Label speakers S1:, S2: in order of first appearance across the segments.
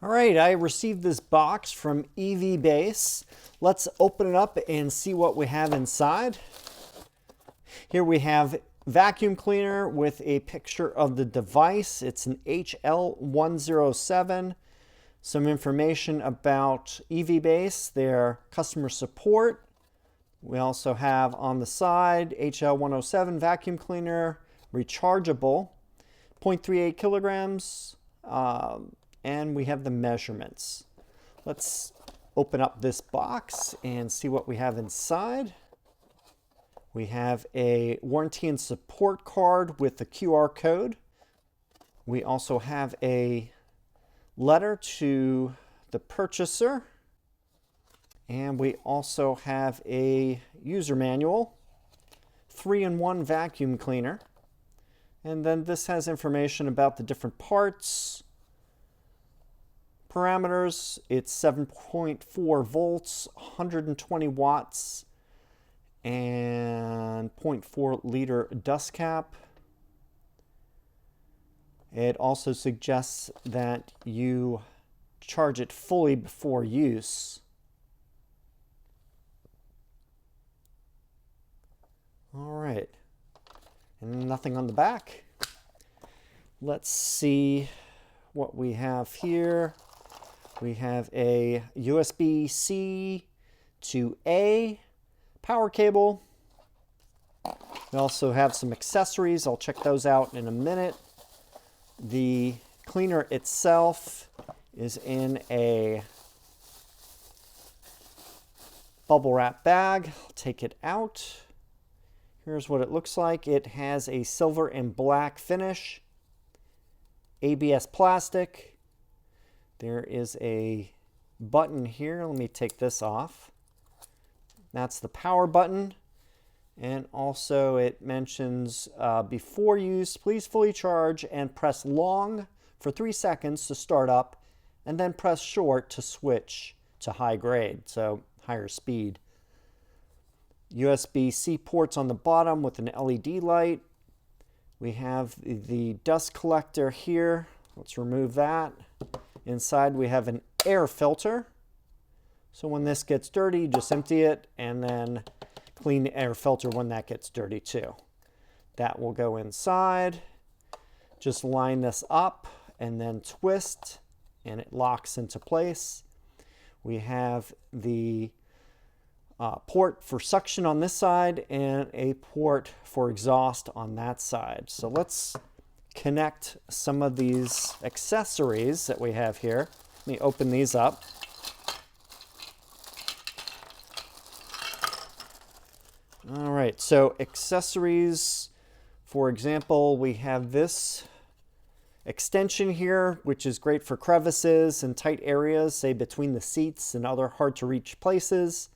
S1: All right, I received this box from EVbase. Let's open it up and see what we have inside. Here we have vacuum cleaner with a picture of the device. It's an HL107. Some information about EVbase, their customer support. We also have on the side HL107 vacuum cleaner, rechargeable, 0.38 kilograms, and we have the measurements. Let's open up this box and see what we have inside. We have a warranty and support card with the QR code. We also have a letter to the purchaser. And we also have a user manual, 3-in-1 vacuum cleaner. And then this has information about the different parts. Parameters, it's 7.4 volts, 120 watts, and 0.4 liter dust cap. It also suggests that you charge it fully before use. All right, and nothing on the back. Let's see what we have here. We have a USB-C to A power cable. We also have some accessories. I'll check those out in a minute. The cleaner itself is in a bubble wrap bag. I'll take it out. Here's what it looks like. It has a silver and black finish, ABS plastic. There is a button here. Let me take this off. That's the power button. And also it mentions before use, please fully charge and press long for 3 seconds to start up, and then press short to switch to high grade, so higher speed. USB-C ports on the bottom with an LED light. We have the dust collector here. Let's remove that. Inside we have an air filter. So when this gets dirty, you just empty it and then clean the air filter when that gets dirty too. That will go inside. Just line this up and then twist and it locks into place. We have the port for suction on this side and a port for exhaust on that side. So let's connect some of these accessories that we have here. Let me open these up. All right, so accessories, for example, we have this extension here, which is great for crevices and tight areas, say between the seats and other hard to reach places.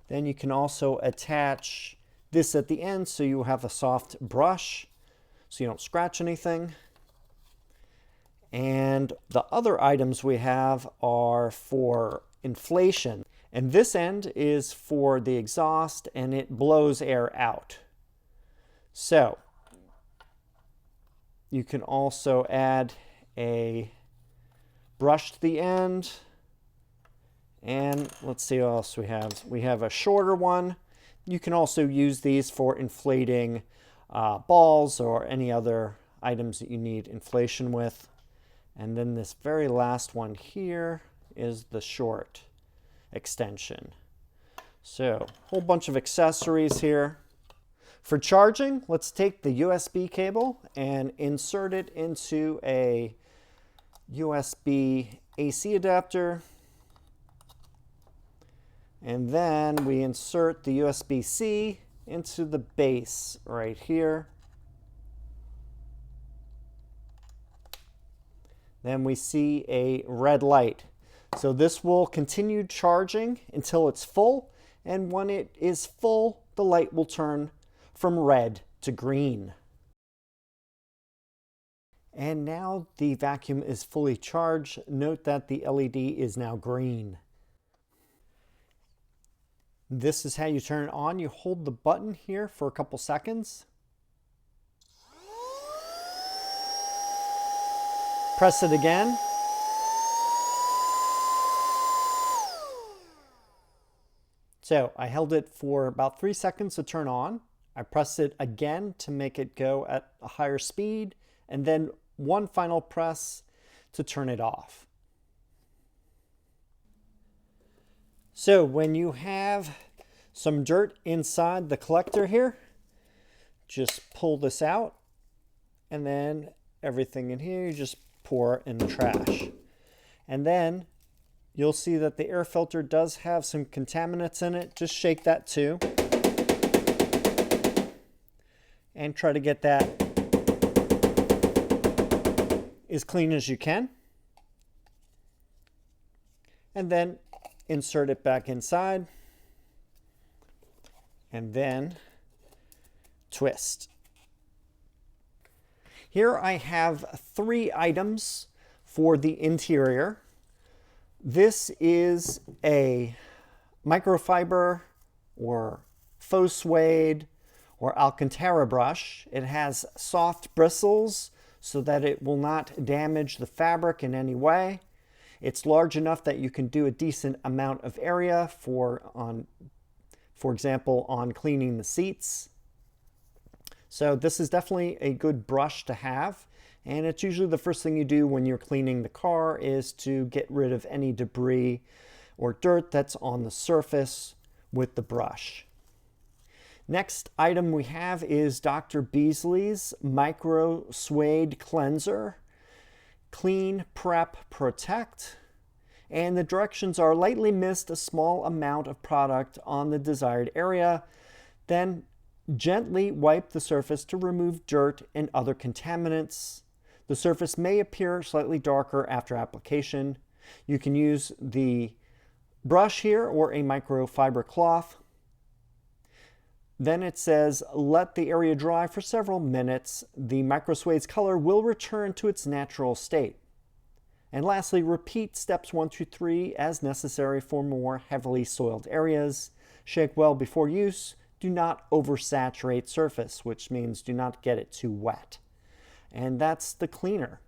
S1: Then you can also attach this at the end so you have a soft brush so you don't scratch anything. And the other items we have are for inflation. And this end is for the exhaust and it blows air out. So you can also add a brush to the end. And let's see what else we have. We have a shorter one. You can also use these for inflating balls or any other items that you need inflation with. And then this very last one here is the short extension. So a whole bunch of accessories here. For charging, let's take the USB cable and insert it into a USB AC adapter. And then we insert the USB-C into the base right here. Then we see a red light. So this will continue charging until it's full, and when it is full, the light will turn from red to green. And now the vacuum is fully charged. Note that the LED is now green. This is how you turn it on. You hold the button here for a couple seconds. Press it again. So I held it for about 3 seconds to turn on. I pressed it again to make it go at a higher speed, and then one final press to turn it off. So when you have some dirt inside the collector here, just pull this out, and then everything in here, you just pour in the trash. And then you'll see that the air filter does have some contaminants in it. Just shake that too. And try to get that as clean as you can. And then insert it back inside. And then twist. Here I have 3 items for the interior. This is a microfiber or Faux Suede or Alcantara brush. It has soft bristles so that it will not damage the fabric in any way. It's large enough that you can do a decent amount of area for example, on cleaning the seats. So this is definitely a good brush to have. And it's usually the first thing you do when you're cleaning the car is to get rid of any debris or dirt that's on the surface with the brush. Next item we have is Dr. Beasley's Microsuede Cleanser. Clean, Prep, Protect. And the directions are lightly mist a small amount of product on the desired area, then gently wipe the surface to remove dirt and other contaminants. The surface may appear slightly darker after application. You can use the brush here or a microfiber cloth. Then it says, let the area dry for several minutes. The microsuede's color will return to its natural state. And lastly, repeat steps 1 through 3 as necessary for more heavily soiled areas. Shake well before use. Do not oversaturate surface, which means do not get it too wet. And that's the cleaner.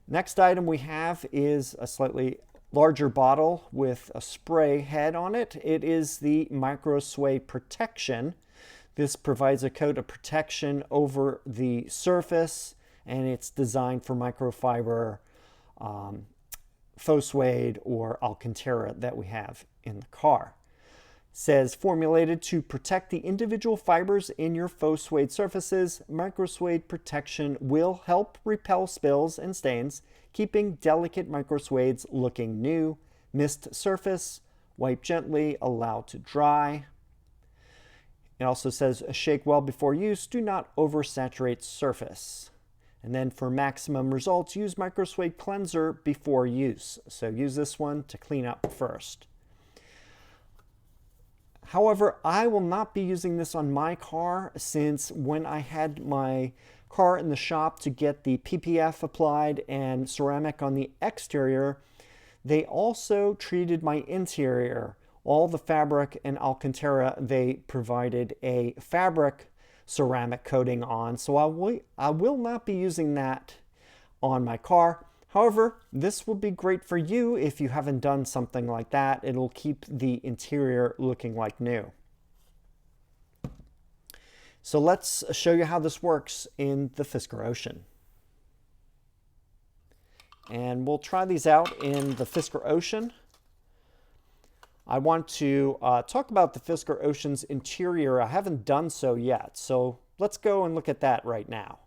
S1: Next item we have is a slightly larger bottle with a spray head on it. It is the Microsuede Protection. This provides a coat of protection over the surface, and it's designed for microfiber, Faux Suede or Alcantara that we have in the car. Says formulated to protect the individual fibers in your Faux Suede surfaces, Microsuede Protection will help repel spills and stains, keeping delicate microsuedes looking new. Mist surface, wipe gently, allow to dry. It also says shake well before use, do not oversaturate surface. And then for maximum results, use Microsuede Cleanser before use. So use this one to clean up first. However, I will not be using this on my car, since when I had my car in the shop to get the PPF applied and ceramic on the exterior, they also treated my interior. All the fabric in Alcantara, they provided a fabric ceramic coating on, so I will not be using that on my car. However, this will be great for you if you haven't done something like that. It'll keep the interior looking like new. So let's show you how this works in the Fisker Ocean. And we'll try these out in the Fisker Ocean. I want to talk about the Fisker Ocean's interior. I haven't done so yet, so let's go and look at that right now.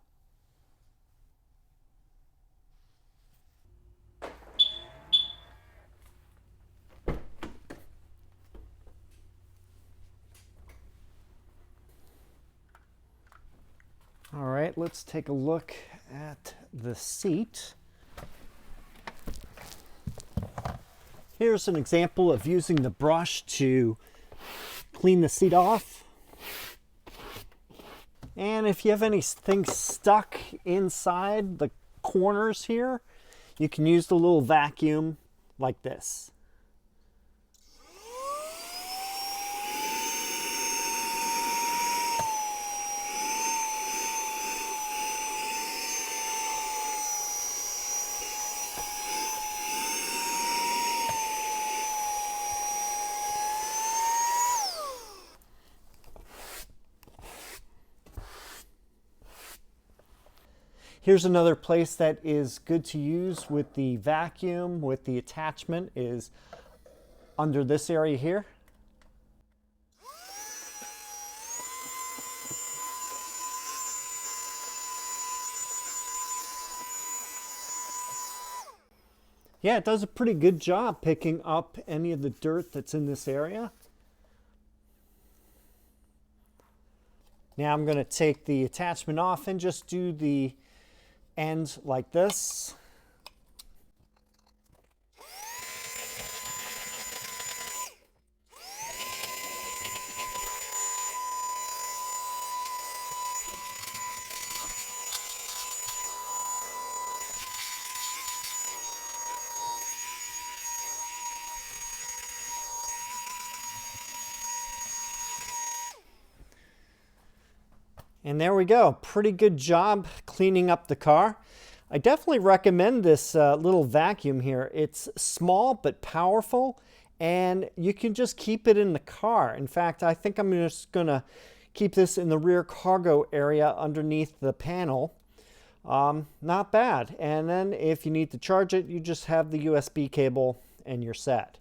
S1: All right, let's take a look at the seat. Here's an example of using the brush to clean the seat off. And if you have anything stuck inside the corners here, you can use the little vacuum like this. Here's another place that is good to use with the vacuum, with the attachment, is under this area here. Yeah, it does a pretty good job picking up any of the dirt that's in this area. Now I'm going to take the attachment off and just do the end like this. And there we go. Pretty good job cleaning up the car. I definitely recommend this little vacuum here. It's small but powerful, and you can just keep it in the car. In fact, I think I'm just going to keep this in the rear cargo area underneath the panel. Not bad. And then if you need to charge it, you just have the USB cable and you're set.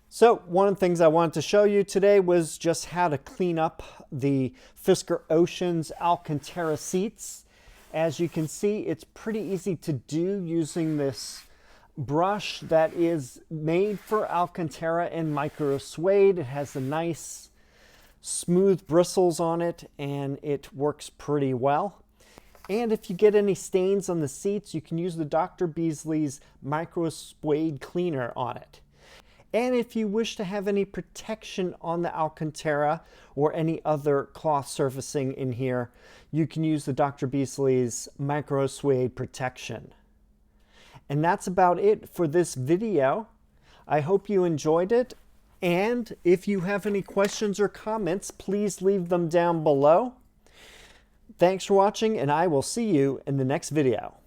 S1: So one of the things I wanted to show you today was just how to clean up the Fisker Ocean Alcantara seats. As you can see, it's pretty easy to do using this brush that is made for Alcantara and Microsuede. It has the nice smooth bristles on it and it works pretty well. And if you get any stains on the seats, you can use the Dr. Beasley's Microsuede cleaner on it. And if you wish to have any protection on the Alcantara or any other cloth surfacing in here, you can use the Dr. Beasley's Microsuede protection. And that's about it for this video. I hope you enjoyed it. And if you have any questions or comments, please leave them down below. Thanks for watching, and I will see you in the next video.